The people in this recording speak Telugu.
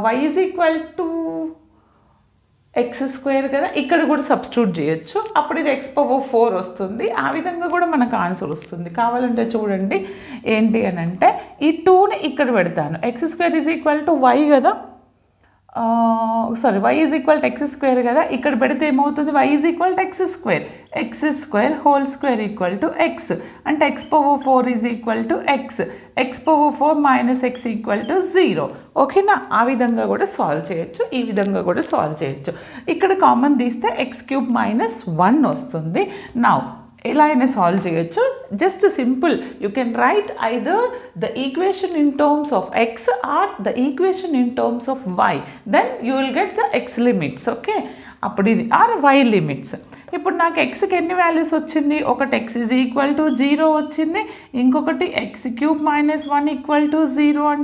Why is equal to x square కదా, ఇక్కడ కూడా సబ్స్టిట్యూట్ చేయొచ్చు. అప్పుడు ఇది ఎక్స్ పవర్ 4 వస్తుంది. ఆ విధంగా కూడా మనకు ఆన్సర్ వస్తుంది. కావాలంటే చూడండి ఏంటి అని అంటే, ఈ 2ని ఇక్కడ పెడతాను. X square is equal to y కదా, sorry y is equal to x square కదా, ఇక్కడ పెడితే ఏమవుతుంది, y is equal to x square whole square equal to x, అంటే x power 4 is equal to x power 4 minus x equal to 0. ఓకేనా, ఆ విధంగా కూడా సాల్వ్ చేయొచ్చు, ఈ విధంగా కూడా సాల్వ్ చేయొచ్చు. ఇక్కడ కామన్ తీస్తే ఎక్స్ క్యూబ్ మైనస్ 1 వస్తుంది. నౌ ఎలా అయినా సాల్వ్ చేయొచ్చు. Just simple, you can write either the equation in terms of x or the equation in terms of y, then you will get the x limits. Okay, అప్పుడు ఇది ఆర్ వై లిమిట్స్. ఇప్పుడు నాకు ఎక్స్కి ఎన్ని వాల్యూస్ వచ్చింది, ఒకటి ఎక్స్ ఈజ్ ఈక్వల్ టు 0 వచ్చింది, ఇంకొకటి X cube minus 1 equal to 0